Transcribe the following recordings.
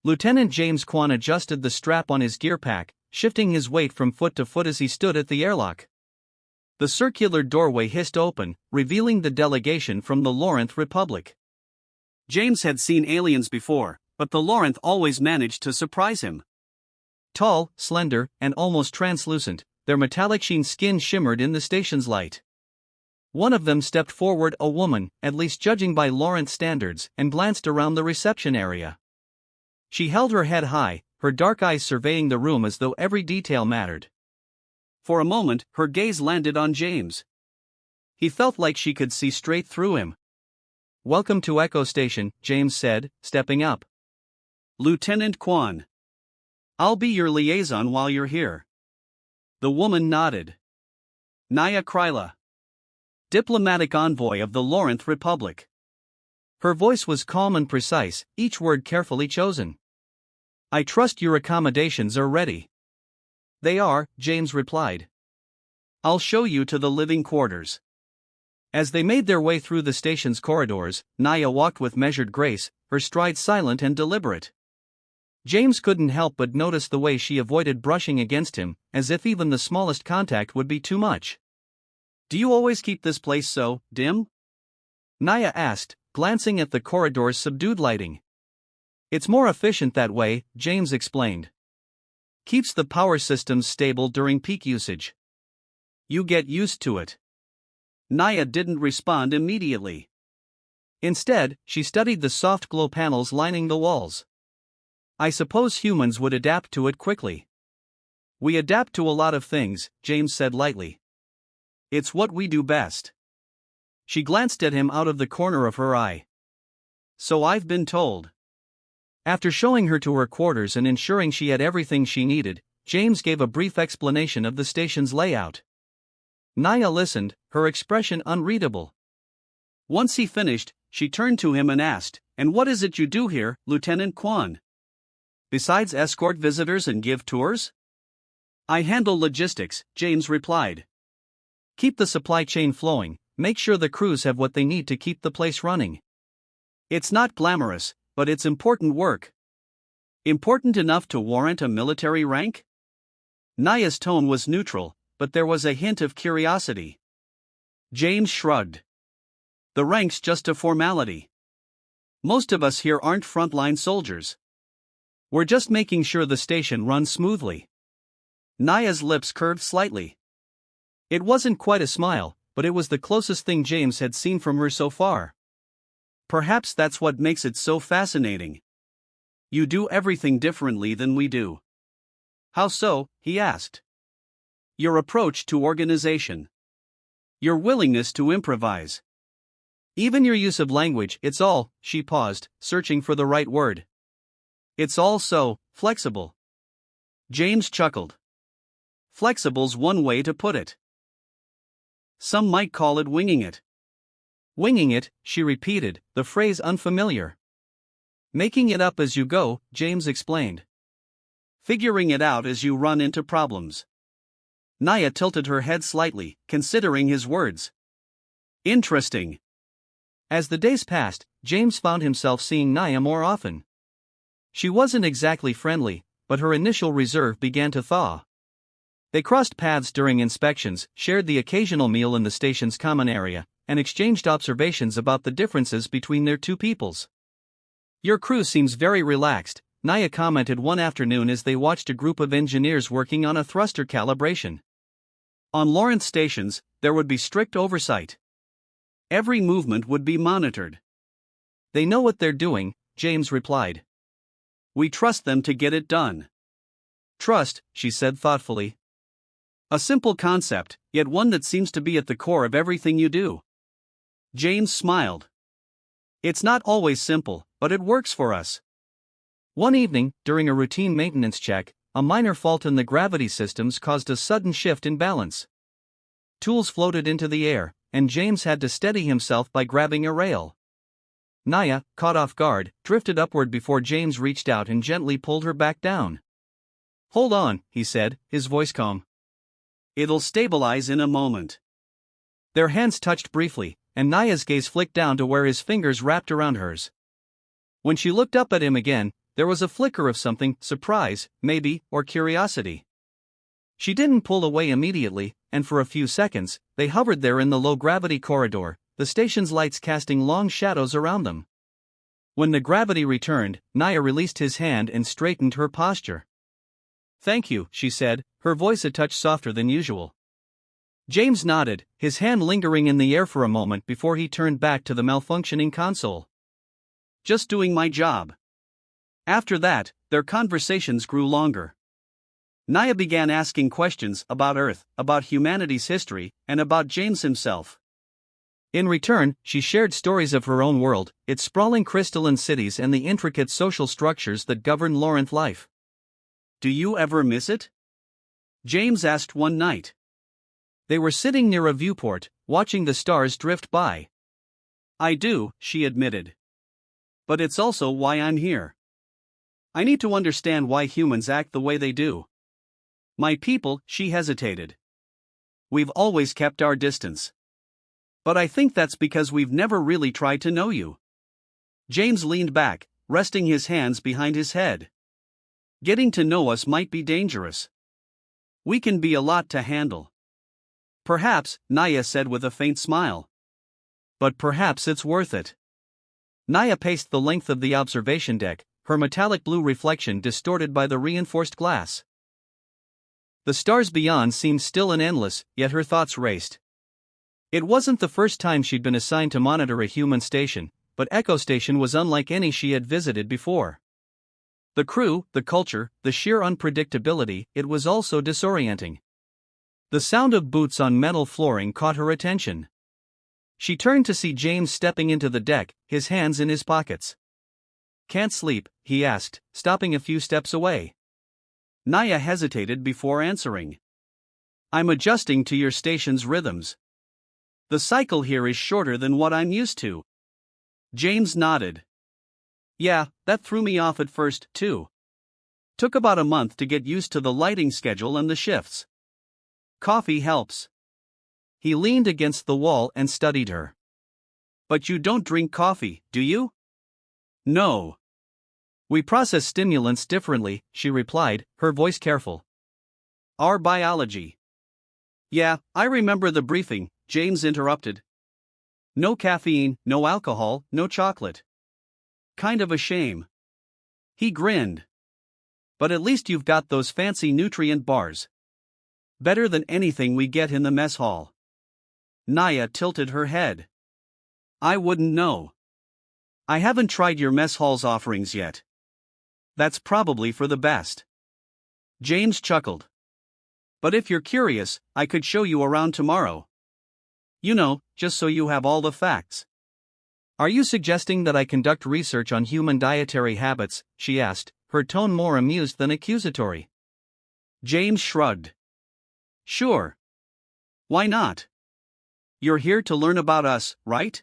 Lieutenant James Kwan adjusted the strap on his gear pack, shifting his weight from foot to foot as he stood at the airlock. The circular doorway hissed open, revealing the delegation from the Lorenth Republic. James had seen aliens before, but the Lorenth always managed to surprise him. Tall, slender, and almost translucent, their metallic-sheen skin shimmered in the station's light. One of them stepped forward, a woman, at least judging by Lorenth standards, and glanced around the reception area. She held her head high, her dark eyes surveying the room as though every detail mattered. For a moment, her gaze landed on James. He felt like she could see straight through him. "Welcome to Echo Station," James said, stepping up. "Lieutenant Kwan. I'll be your liaison while you're here." The woman nodded. "Naya Kryla, diplomatic envoy of the Lorenth Republic." Her voice was calm and precise, each word carefully chosen. "I trust your accommodations are ready." "They are," James replied. "I'll show you to the living quarters." As they made their way through the station's corridors, Naya walked with measured grace, her stride silent and deliberate. James couldn't help but notice the way she avoided brushing against him, as if even the smallest contact would be too much. "Do you always keep this place so dim?" Naya asked, glancing at the corridor's subdued lighting. "It's more efficient that way," James explained. "Keeps the power systems stable during peak usage." "You get used to it." Naya didn't respond immediately. Instead, she studied the soft glow panels lining the walls. "I suppose humans would adapt to it quickly." "We adapt to a lot of things," James said lightly. "It's what we do best." She glanced at him out of the corner of her eye. "So I've been told." After showing her to her quarters and ensuring she had everything she needed, James gave a brief explanation of the station's layout. Naya listened, her expression unreadable. Once he finished, she turned to him and asked, "And what is it you do here, Lieutenant Kwan? Besides escort visitors and give tours?" "I handle logistics," James replied. "Keep the supply chain flowing, make sure the crews have what they need to keep the place running. It's not glamorous, but it's important work." "Important enough to warrant a military rank?" Naya's tone was neutral, but there was a hint of curiosity. James shrugged. "The rank's just a formality. Most of us here aren't frontline soldiers. We're just making sure the station runs smoothly." Naya's lips curved slightly. It wasn't quite a smile, but it was the closest thing James had seen from her so far. "Perhaps that's what makes it so fascinating. You do everything differently than we do." "How so?" he asked. "Your approach to organization. Your willingness to improvise. Even your use of language, it's all," she paused, searching for the right word. "It's all so flexible." James chuckled. "Flexible's one way to put it. Some might call it winging it." "Winging it," she repeated, the phrase unfamiliar. "Making it up as you go," James explained. "Figuring it out as you run into problems." Naya tilted her head slightly, considering his words. "Interesting." As the days passed, James found himself seeing Naya more often. She wasn't exactly friendly, but her initial reserve began to thaw. They crossed paths during inspections, shared the occasional meal in the station's common area, and exchanged observations about the differences between their two peoples. "Your crew seems very relaxed," Naya commented one afternoon as they watched a group of engineers working on a thruster calibration. "On Lorenth stations, there would be strict oversight. Every movement would be monitored." "They know what they're doing," James replied. "We trust them to get it done." "Trust," she said thoughtfully. "A simple concept, yet one that seems to be at the core of everything you do." James smiled. "It's not always simple, but it works for us." One evening, during a routine maintenance check, a minor fault in the gravity systems caused a sudden shift in balance. Tools floated into the air, and James had to steady himself by grabbing a rail. Naya, caught off guard, drifted upward before James reached out and gently pulled her back down. "Hold on," he said, his voice calm. "It'll stabilize in a moment." Their hands touched briefly, and Naya's gaze flicked down to where his fingers wrapped around hers. When she looked up at him again, there was a flicker of something, surprise, maybe, or curiosity. She didn't pull away immediately, and for a few seconds, they hovered there in the low-gravity corridor, the station's lights casting long shadows around them. When the gravity returned, Naya released his hand and straightened her posture. "Thank you," she said, her voice a touch softer than usual. James nodded, his hand lingering in the air for a moment before he turned back to the malfunctioning console. "Just doing my job." After that, their conversations grew longer. Naya began asking questions about Earth, about humanity's history, and about James himself. In return, she shared stories of her own world, its sprawling crystalline cities and the intricate social structures that govern Loranth life. "Do you ever miss it?" James asked one night. They were sitting near a viewport, watching the stars drift by. "I do," she admitted. "But it's also why I'm here. I need to understand why humans act the way they do. My people," she hesitated. "We've always kept our distance. But I think that's because we've never really tried to know you." James leaned back, resting his hands behind his head. "Getting to know us might be dangerous. We can be a lot to handle." "Perhaps," Naya said with a faint smile. "But perhaps it's worth it." Naya paced the length of the observation deck, her metallic blue reflection distorted by the reinforced glass. The stars beyond seemed still and endless, yet her thoughts raced. It wasn't the first time she'd been assigned to monitor a human station, but Echo Station was unlike any she had visited before. The crew, the culture, the sheer unpredictability, it was also disorienting. The sound of boots on metal flooring caught her attention. She turned to see James stepping into the deck, his hands in his pockets. "Can't sleep?" he asked, stopping a few steps away. Naya hesitated before answering. "I'm adjusting to your station's rhythms. The cycle here is shorter than what I'm used to." James nodded. "Yeah, that threw me off at first, too. Took about a month to get used to the lighting schedule and the shifts. Coffee helps." He leaned against the wall and studied her. "But you don't drink coffee, do you?" "No. We process stimulants differently," she replied, her voice careful. "Our biology." "Yeah, I remember the briefing," James interrupted. "No caffeine, no alcohol, no chocolate. Kind of a shame." He grinned. "But at least you've got those fancy nutrient bars. Better than anything we get in the mess hall." Naya tilted her head. "I wouldn't know. I haven't tried your mess hall's offerings yet. That's probably for the best." James chuckled. "But if you're curious, I could show you around tomorrow. You know, just so you have all the facts." "Are you suggesting that I conduct research on human dietary habits?" she asked, her tone more amused than accusatory. James shrugged. "Sure. Why not? You're here to learn about us, right?"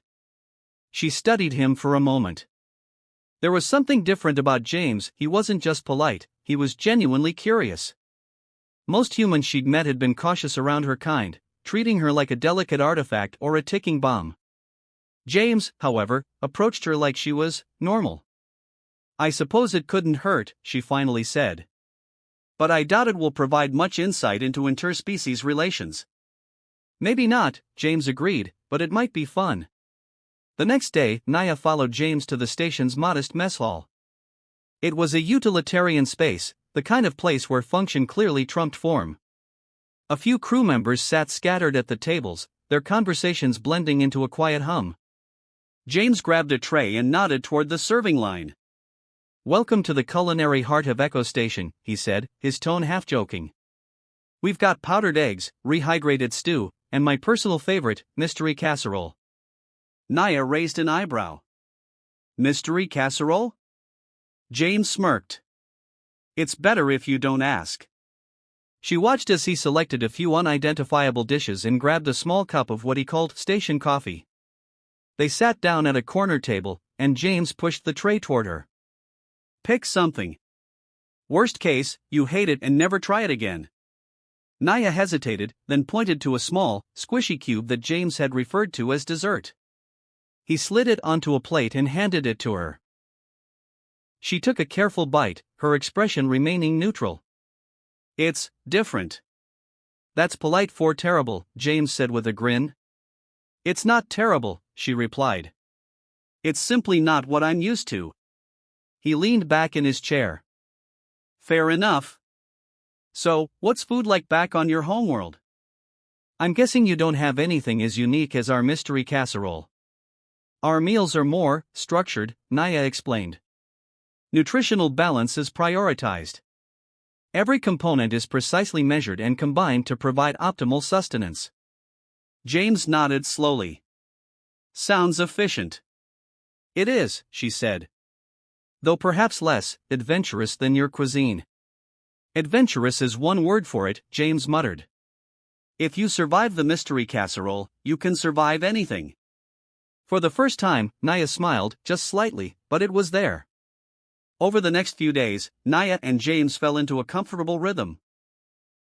She studied him for a moment. There was something different about James. He wasn't just polite, he was genuinely curious. Most humans she'd met had been cautious around her kind, treating her like a delicate artifact or a ticking bomb. James, however, approached her like she was normal. "I suppose it couldn't hurt," she finally said. "But I doubt it will provide much insight into interspecies relations." "Maybe not," James agreed, "but it might be fun." The next day, Naya followed James to the station's modest mess hall. It was a utilitarian space, the kind of place where function clearly trumped form. A few crew members sat scattered at the tables, their conversations blending into a quiet hum. James grabbed a tray and nodded toward the serving line. "Welcome to the culinary heart of Echo Station," he said, his tone half-joking. "We've got powdered eggs, rehydrated stew, and my personal favorite, mystery casserole." Naya raised an eyebrow. "Mystery casserole?" James smirked. "It's better if you don't ask." She watched as he selected a few unidentifiable dishes and grabbed a small cup of what he called station coffee. They sat down at a corner table, and James pushed the tray toward her. "Pick something. Worst case, you hate it and never try it again." Naya hesitated, then pointed to a small, squishy cube that James had referred to as dessert. He slid it onto a plate and handed it to her. She took a careful bite, her expression remaining neutral. It's different. That's polite for terrible, James said with a grin. It's not terrible, she replied. It's simply not what I'm used to. He leaned back in his chair. Fair enough. So, what's food like back on your homeworld? I'm guessing you don't have anything as unique as our mystery casserole. Our meals are more structured, Naya explained. Nutritional balance is prioritized. Every component is precisely measured and combined to provide optimal sustenance. James nodded slowly. Sounds efficient. It is, she said. Though perhaps less adventurous than your cuisine. Adventurous is one word for it, James muttered. If you survive the mystery casserole, you can survive anything. For the first time, Naya smiled, just slightly, but it was there. Over the next few days, Naya and James fell into a comfortable rhythm.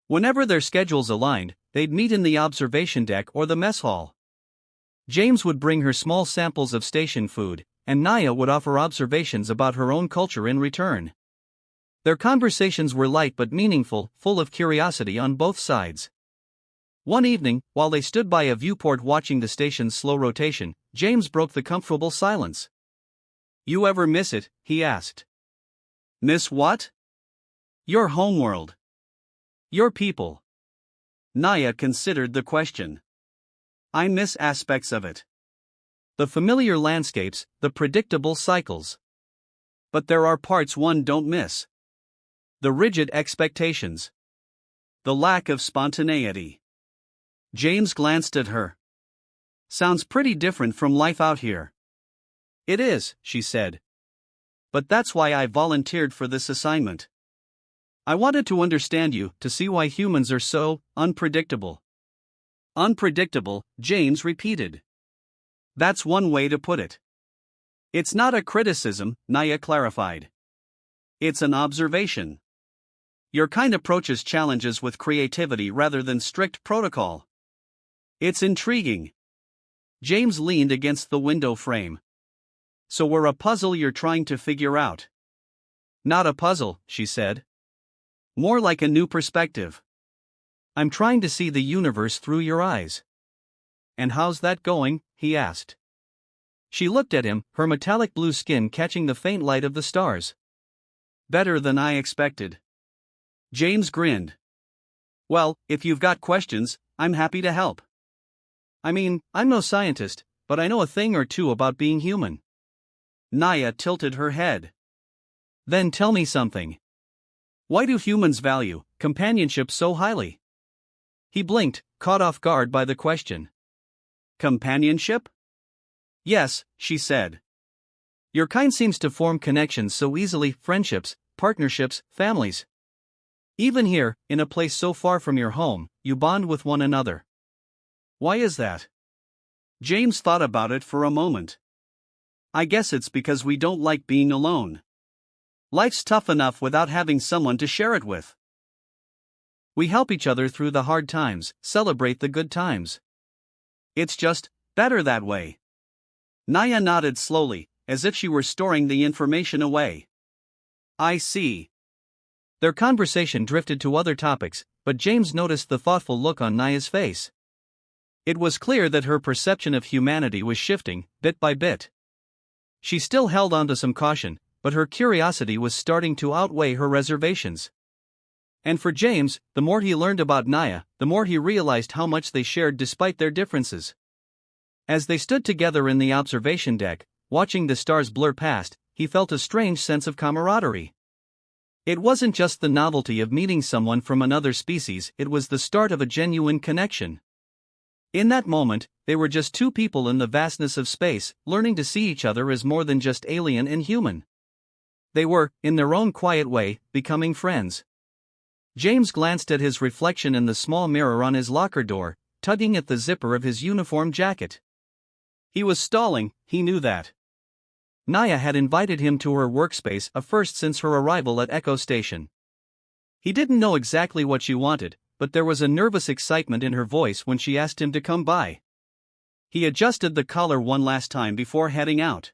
Whenever their schedules aligned, they'd meet in the observation deck or the mess hall. James would bring her small samples of station food, and Naya would offer observations about her own culture in return. Their conversations were light but meaningful, full of curiosity on both sides. One evening, while they stood by a viewport watching the station's slow rotation, James broke the comfortable silence. You ever miss it? He asked. Miss what? Your homeworld. Your people. Naya considered the question. I miss aspects of it. The familiar landscapes, the predictable cycles. But there are parts one don't miss. The rigid expectations. The lack of spontaneity. James glanced at her. Sounds pretty different from life out here. It is, she said. But that's why I volunteered for this assignment. I wanted to understand you, to see why humans are so unpredictable. Unpredictable, James repeated. That's one way to put it. It's not a criticism, Naya clarified. It's an observation. Your kind approaches challenges with creativity rather than strict protocol. It's intriguing. James leaned against the window frame. So we're a puzzle you're trying to figure out. Not a puzzle, she said. More like a new perspective. I'm trying to see the universe through your eyes. And how's that going? He asked. She looked at him, her metallic blue skin catching the faint light of the stars. Better than I expected. James grinned. Well, if you've got questions, I'm happy to help. I mean, I'm no scientist, but I know a thing or two about being human. Naya tilted her head. Then tell me something. Why do humans value companionship so highly? He blinked, caught off guard by the question. Companionship? Yes, she said. Your kind seems to form connections so easily, friendships, partnerships, families. Even here, in a place so far from your home, you bond with one another. Why is that? James thought about it for a moment. I guess it's because we don't like being alone. Life's tough enough without having someone to share it with. We help each other through the hard times, celebrate the good times. It's just better that way. Naya nodded slowly, as if she were storing the information away. I see. Their conversation drifted to other topics, but James noticed the thoughtful look on Naya's face. It was clear that her perception of humanity was shifting, bit by bit. She still held on to some caution, but her curiosity was starting to outweigh her reservations. And for James, the more he learned about Naya, the more he realized how much they shared despite their differences. As they stood together in the observation deck, watching the stars blur past, he felt a strange sense of camaraderie. It wasn't just the novelty of meeting someone from another species, it was the start of a genuine connection. In that moment, they were just two people in the vastness of space, learning to see each other as more than just alien and human. They were, in their own quiet way, becoming friends. James glanced at his reflection in the small mirror on his locker door, tugging at the zipper of his uniform jacket. He was stalling, he knew that. Naya had invited him to her workspace, a first since her arrival at Echo Station. He didn't know exactly what she wanted, but there was a nervous excitement in her voice when she asked him to come by. He adjusted the collar one last time before heading out.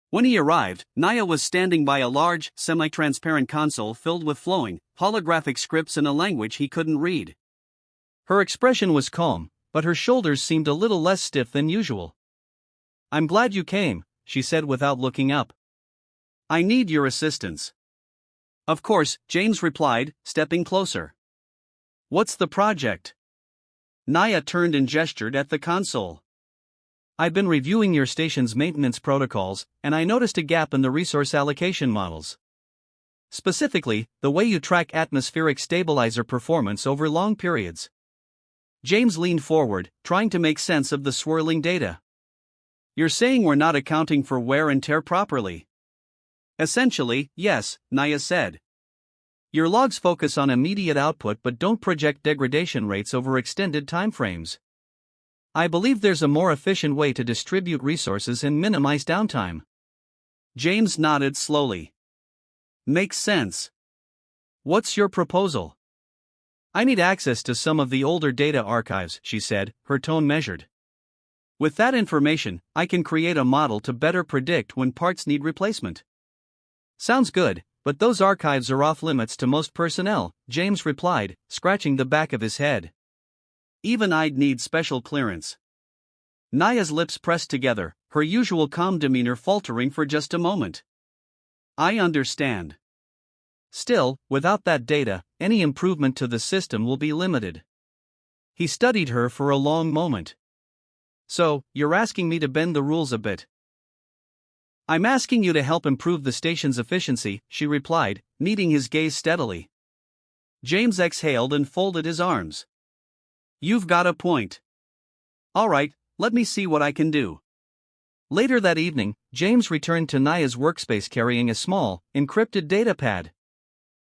When he arrived, Naya was standing by a large, semi-transparent console filled with flowing, holographic scripts in a language he couldn't read. Her expression was calm, but her shoulders seemed a little less stiff than usual. "I'm glad you came," she said without looking up. "I need your assistance." "Of course," James replied, stepping closer. "What's the project?" Naya turned and gestured at the console. "I've been reviewing your station's maintenance protocols, and I noticed a gap in the resource allocation models. Specifically, the way you track atmospheric stabilizer performance over long periods." James leaned forward, trying to make sense of the swirling data. "You're saying we're not accounting for wear and tear properly?" "Essentially, yes," Naya said. "Your logs focus on immediate output but don't project degradation rates over extended timeframes. I believe there's a more efficient way to distribute resources and minimize downtime." James nodded slowly. "Makes sense. What's your proposal?" "I need access to some of the older data archives," she said, her tone measured. "With that information, I can create a model to better predict when parts need replacement." "Sounds good, but those archives are off limits to most personnel," James replied, scratching the back of his head. "Even I'd need special clearance." Naya's lips pressed together, her usual calm demeanor faltering for just a moment. "I understand. Still, without that data, any improvement to the system will be limited." He studied her for a long moment. "So, you're asking me to bend the rules a bit?" "I'm asking you to help improve the station's efficiency," she replied, meeting his gaze steadily. James exhaled and folded his arms. "You've got a point. All right, let me see what I can do." Later that evening, James returned to Naya's workspace carrying a small, encrypted data pad.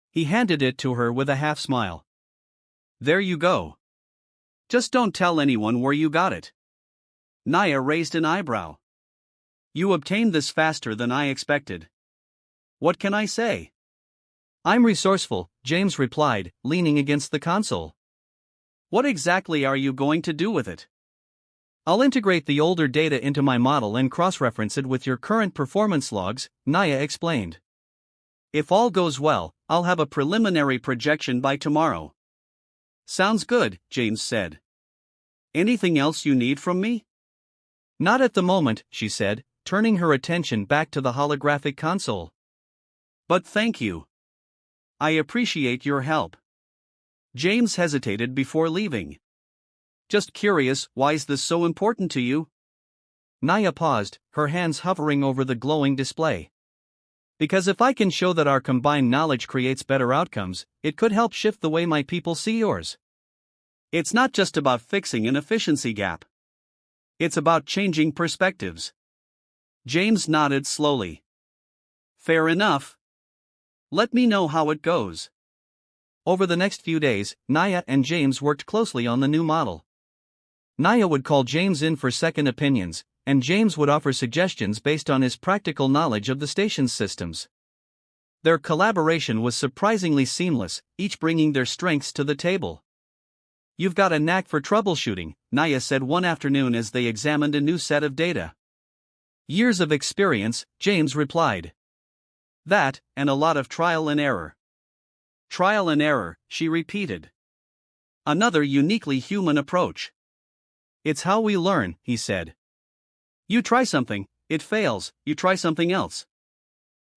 He handed it to her with a half smile. "There you go. Just don't tell anyone where you got it." Naya raised an eyebrow. "You obtained this faster than I expected. What can I say?" "I'm resourceful," James replied, leaning against the console. "What exactly are you going to do with it?" "I'll integrate the older data into my model and cross-reference it with your current performance logs," Naya explained. "If all goes well, I'll have a preliminary projection by tomorrow." "Sounds good," James said. "Anything else you need from me?" "Not at the moment," she said, turning her attention back to the holographic console. "But thank you. I appreciate your help." James hesitated before leaving. "Just curious, why's this so important to you?" Naya paused, her hands hovering over the glowing display. "Because if I can show that our combined knowledge creates better outcomes, it could help shift the way my people see yours. It's not just about fixing an efficiency gap. It's about changing perspectives." James nodded slowly. "Fair enough. Let me know how it goes." Over the next few days, Naya and James worked closely on the new model. Naya would call James in for second opinions, and James would offer suggestions based on his practical knowledge of the station's systems. Their collaboration was surprisingly seamless, each bringing their strengths to the table. "You've got a knack for troubleshooting," Naya said one afternoon as they examined a new set of data. "Years of experience," James replied. "That, and a lot of trial and error." "Trial and error," she repeated. "Another uniquely human approach." "It's how we learn," he said. "You try something, it fails, you try something else.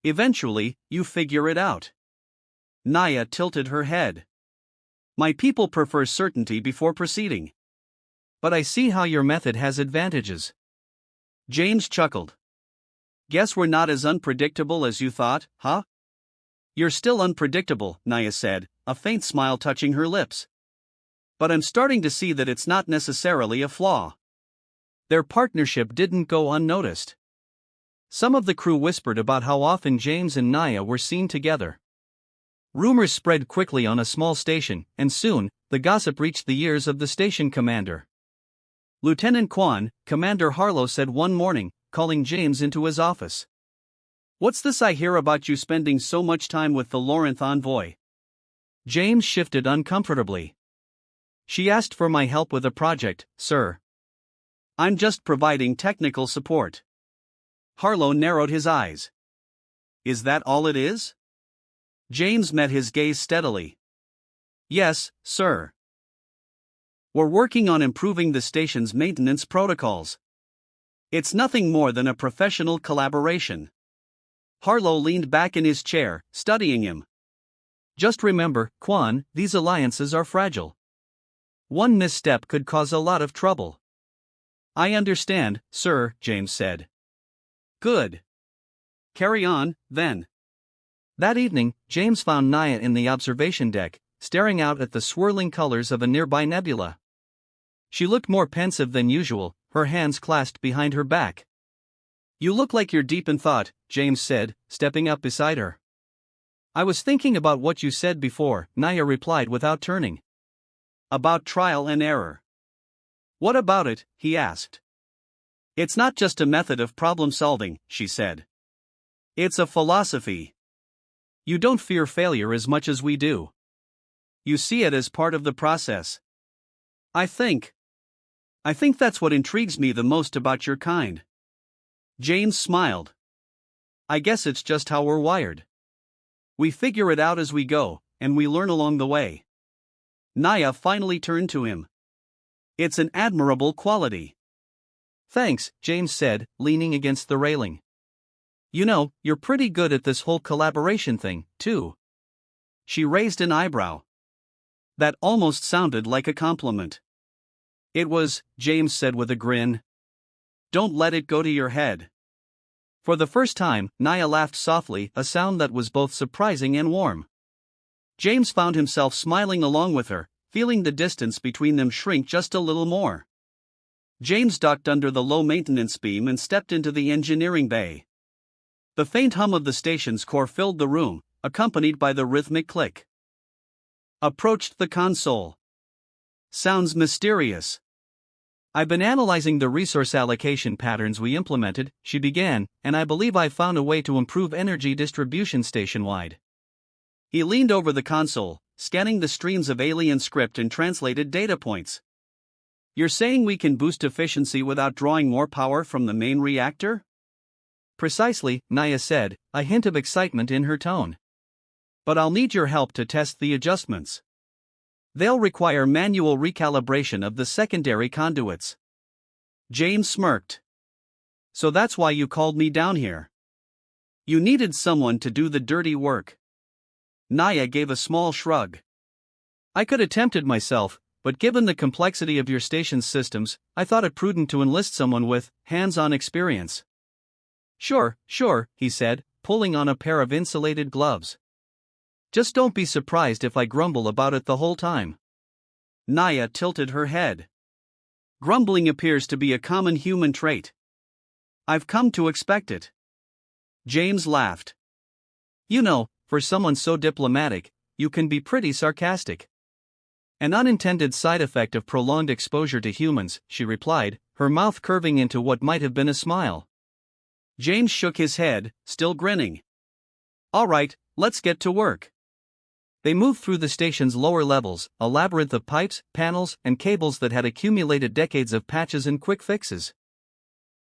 Eventually, you figure it out." Naya tilted her head. "My people prefer certainty before proceeding. But I see how your method has advantages." James chuckled. "Guess we're not as unpredictable as you thought, huh?" "You're still unpredictable," Naya said, a faint smile touching her lips. "But I'm starting to see that it's not necessarily a flaw." Their partnership didn't go unnoticed. Some of the crew whispered about how often James and Naya were seen together. Rumors spread quickly on a small station, and soon, the gossip reached the ears of the station commander. Lieutenant Kwan, Commander Harlow said one morning, calling James into his office. "What's this I hear about you spending so much time with the Lorenth envoy?" James shifted uncomfortably. "She asked for my help with a project, sir. I'm just providing technical support." Harlow narrowed his eyes. Is that all it is? James met his gaze steadily. Yes, sir. We're working on improving the station's maintenance protocols. It's nothing more than a professional collaboration. Harlow leaned back in his chair, studying him. Just remember, Quan, these alliances are fragile. One misstep could cause a lot of trouble. I understand, sir, James said. Good. Carry on, then. That evening, James found Naya in the observation deck, staring out at the swirling colors of a nearby nebula. She looked more pensive than usual, her hands clasped behind her back. You look like you're deep in thought, James said, stepping up beside her. I was thinking about what you said before, Naya replied without turning. About trial and error. What about it? He asked. It's not just a method of problem solving, she said. It's a philosophy. You don't fear failure as much as we do. You see it as part of the process. I think that's what intrigues me the most about your kind. James smiled. I guess it's just how we're wired. We figure it out as we go, and we learn along the way. Naya finally turned to him. It's an admirable quality. Thanks, James said, leaning against the railing. You know, you're pretty good at this whole collaboration thing, too. She raised an eyebrow. That almost sounded like a compliment. It was, James said with a grin. Don't let it go to your head. For the first time, Naya laughed softly, a sound that was both surprising and warm. James found himself smiling along with her, feeling the distance between them shrink just a little more. James ducked under the low-maintenance beam and stepped into the engineering bay. The faint hum of the station's core filled the room, accompanied by the rhythmic click. Approached the console. Sounds mysterious. I've been analyzing the resource allocation patterns we implemented, she began, and I believe I've found a way to improve energy distribution station-wide. He leaned over the console, scanning the streams of alien script and translated data points. You're saying we can boost efficiency without drawing more power from the main reactor? Precisely, Naya said, a hint of excitement in her tone. But I'll need your help to test the adjustments. They'll require manual recalibration of the secondary conduits. James smirked. So that's why you called me down here. You needed someone to do the dirty work. Naya gave a small shrug. I could attempt it myself, but given the complexity of your station's systems, I thought it prudent to enlist someone with hands-on experience. Sure, he said, pulling on a pair of insulated gloves. Just don't be surprised if I grumble about it the whole time. Naya tilted her head. Grumbling appears to be a common human trait. I've come to expect it. James laughed. You know, for someone so diplomatic, you can be pretty sarcastic. An unintended side effect of prolonged exposure to humans, she replied, her mouth curving into what might have been a smile. James shook his head, still grinning. All right, let's get to work. They moved through the station's lower levels, a labyrinth of pipes, panels, and cables that had accumulated decades of patches and quick fixes.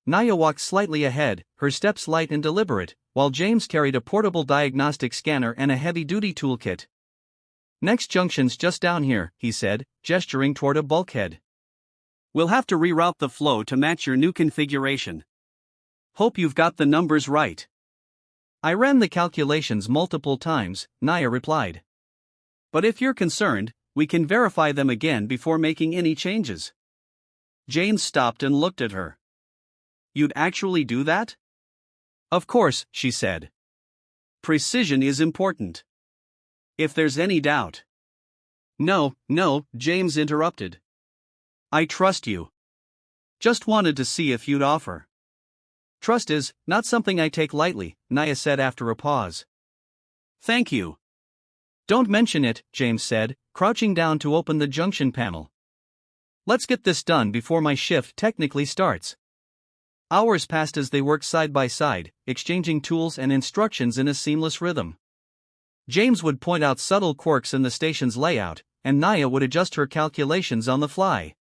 Naya walked slightly ahead, her steps light and deliberate, while James carried a portable diagnostic scanner and a heavy-duty toolkit. Next junction's just down here, he said, gesturing toward a bulkhead. We'll have to reroute the flow to match your new configuration. Hope you've got the numbers right. I ran the calculations multiple times, Naya replied. But if you're concerned, we can verify them again before making any changes. James stopped and looked at her. You'd actually do that? Of course, she said. Precision is important. If there's any doubt. No, James interrupted. I trust you. Just wanted to see if you'd offer. Trust is not something I take lightly, Naya said after a pause. Thank you. Don't mention it, James said, crouching down to open the junction panel. Let's get this done before my shift technically starts. Hours passed as they worked side by side, exchanging tools and instructions in a seamless rhythm. James would point out subtle quirks in the station's layout, and Naya would adjust her calculations on the fly.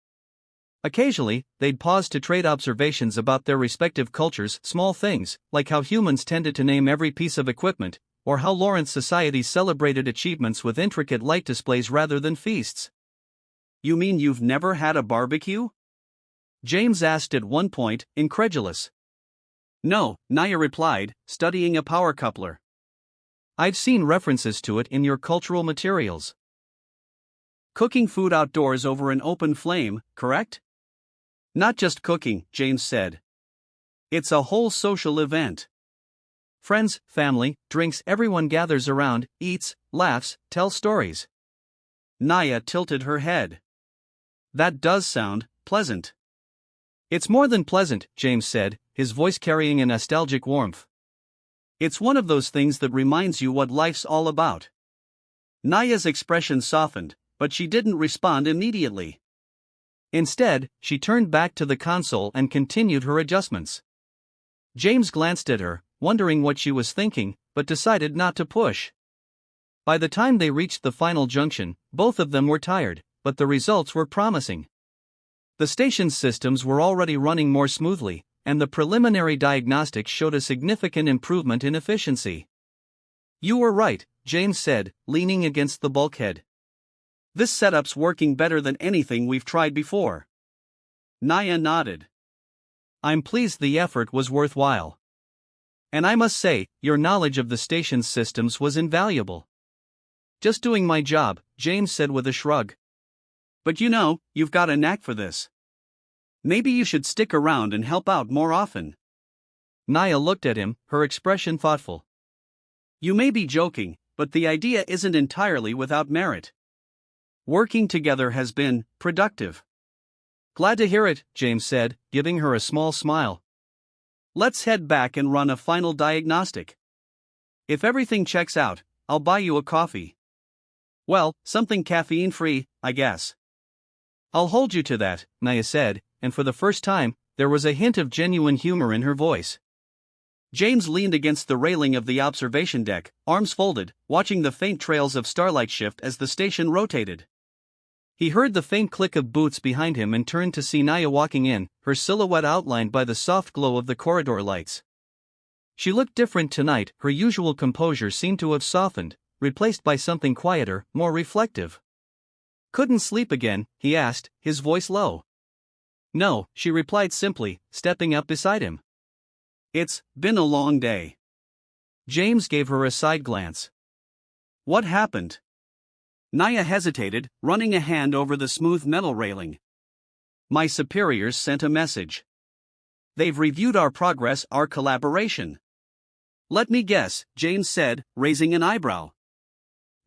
Occasionally, they'd pause to trade observations about their respective cultures, small things, like how humans tended to name every piece of equipment, or how Lawrence society celebrated achievements with intricate light displays rather than feasts. You mean you've never had a barbecue? James asked at one point, incredulous. No, Naya replied, studying a power coupler. I've seen references to it in your cultural materials. Cooking food outdoors over an open flame, correct? Not just cooking, James said. It's a whole social event. Friends, family, drinks, everyone gathers around, eats, laughs, tells stories. Naya tilted her head. That does sound pleasant. It's more than pleasant, James said, his voice carrying a nostalgic warmth. It's one of those things that reminds you what life's all about. Naya's expression softened, but she didn't respond immediately. Instead, she turned back to the console and continued her adjustments. James glanced at her, wondering what she was thinking, but decided not to push. By the time they reached the final junction, both of them were tired, but the results were promising. The station's systems were already running more smoothly, and the preliminary diagnostics showed a significant improvement in efficiency. You were right, James said, leaning against the bulkhead. This setup's working better than anything we've tried before. Naya nodded. I'm pleased the effort was worthwhile. And I must say, your knowledge of the station's systems was invaluable. Just doing my job, James said with a shrug. But you've got a knack for this. Maybe you should stick around and help out more often. Naya looked at him, her expression thoughtful. You may be joking, but the idea isn't entirely without merit. Working together has been productive. Glad to hear it, James said, giving her a small smile. Let's head back and run a final diagnostic. If everything checks out, I'll buy you a coffee. Well, something caffeine-free, I guess. I'll hold you to that, Naya said, and for the first time, there was a hint of genuine humor in her voice. James leaned against the railing of the observation deck, arms folded, watching the faint trails of starlight shift as the station rotated. He heard the faint click of boots behind him and turned to see Naya walking in, her silhouette outlined by the soft glow of the corridor lights. She looked different tonight, her usual composure seemed to have softened, replaced by something quieter, more reflective. Couldn't sleep again, he asked, his voice low. No, she replied simply, stepping up beside him. It's been a long day. James gave her a side glance. What happened? Naya hesitated, running a hand over the smooth metal railing. My superiors sent a message. They've reviewed our progress, our collaboration. Let me guess, James said, raising an eyebrow.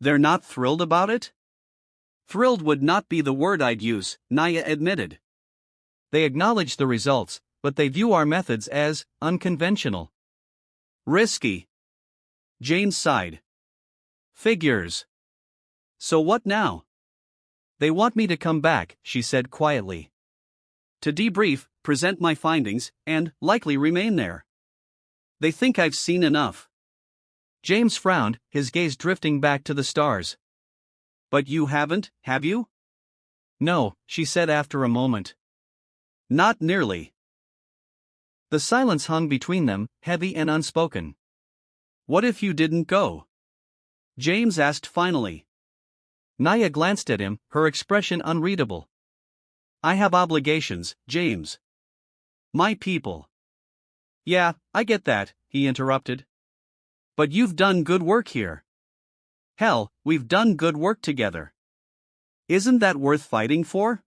They're not thrilled about it? Thrilled would not be the word I'd use, Naya admitted. They acknowledge the results, but they view our methods as unconventional. Risky. James sighed. Figures. So what now? They want me to come back, she said quietly. To debrief, present my findings, and likely remain there. They think I've seen enough. James frowned, his gaze drifting back to the stars. But you haven't, have you? No, she said after a moment. Not nearly. The silence hung between them, heavy and unspoken. What if you didn't go? James asked finally. Naya glanced at him, her expression unreadable. I have obligations, James. My people. Yeah, I get that, he interrupted. But you've done good work here. Hell, we've done good work together. Isn't that worth fighting for?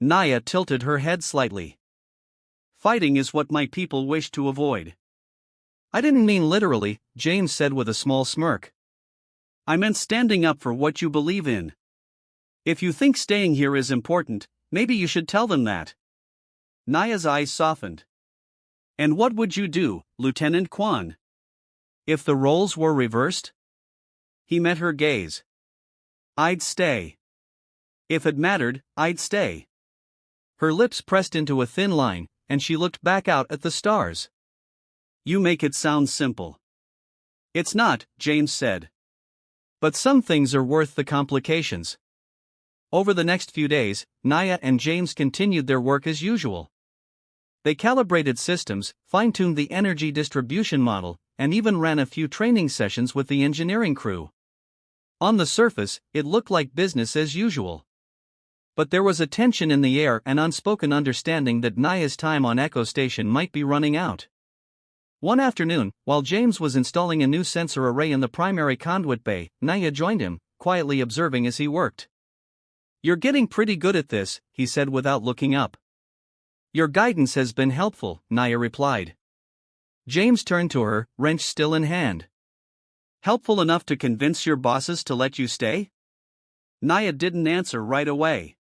Naya tilted her head slightly. Fighting is what my people wish to avoid. I didn't mean literally, James said with a small smirk. I meant standing up for what you believe in. If you think staying here is important, maybe you should tell them that. Naya's eyes softened. And what would you do, Lieutenant Quan? If the roles were reversed? He met her gaze. I'd stay. If it mattered, I'd stay. Her lips pressed into a thin line, and she looked back out at the stars. You make it sound simple. It's not, James said. But some things are worth the complications. Over the next few days, Naya and James continued their work as usual. They calibrated systems, fine-tuned the energy distribution model, and even ran a few training sessions with the engineering crew. On the surface, it looked like business as usual. But there was a tension in the air, an unspoken understanding that Naya's time on Echo Station might be running out. One afternoon, while James was installing a new sensor array in the primary conduit bay, Naya joined him, quietly observing as he worked. "You're getting pretty good at this," he said without looking up. "Your guidance has been helpful," Naya replied. James turned to her, wrench still in hand. "Helpful enough to convince your bosses to let you stay?" Naya didn't answer right away.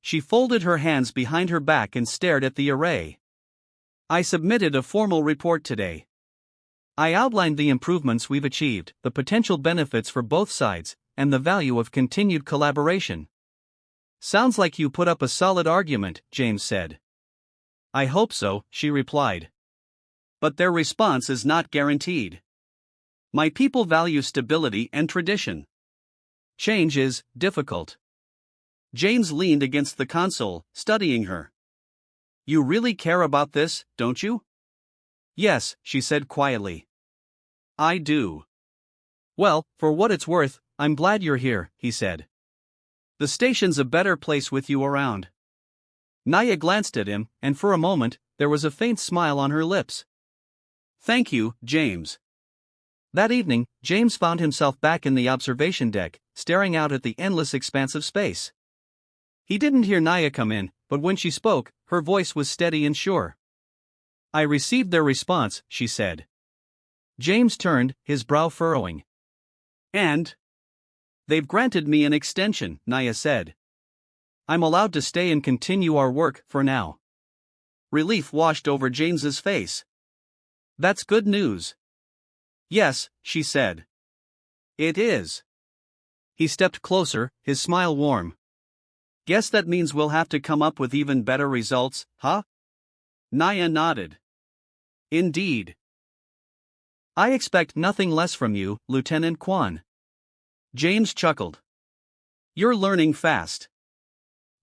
She folded her hands behind her back and stared at the array. "I submitted a formal report today. I outlined the improvements we've achieved, the potential benefits for both sides, and the value of continued collaboration." "Sounds like you put up a solid argument," James said. "I hope so," she replied. "But their response is not guaranteed. My people value stability and tradition. Change is difficult." James leaned against the console, studying her. "You really care about this, don't you?" "Yes," she said quietly. "I do." "Well, for what it's worth, I'm glad you're here," he said. "The station's a better place with you around." Naya glanced at him, and for a moment, there was a faint smile on her lips. "Thank you, James." That evening, James found himself back in the observation deck, staring out at the endless expanse of space. He didn't hear Naya come in, but when she spoke, her voice was steady and sure. "I received their response," she said. James turned, his brow furrowing. "And?" "They've granted me an extension," Naya said. "I'm allowed to stay and continue our work, for now." Relief washed over James's face. "That's good news." "Yes," she said. "It is." He stepped closer, his smile warm. "Guess that means we'll have to come up with even better results, huh?" Naya nodded. "Indeed." "I expect nothing less from you, Lieutenant Kwan." James chuckled. "You're learning fast."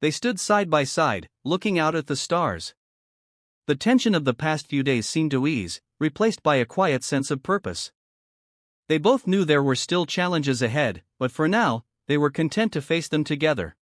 They stood side by side, looking out at the stars. The tension of the past few days seemed to ease, replaced by a quiet sense of purpose. They both knew there were still challenges ahead, but for now, they were content to face them together.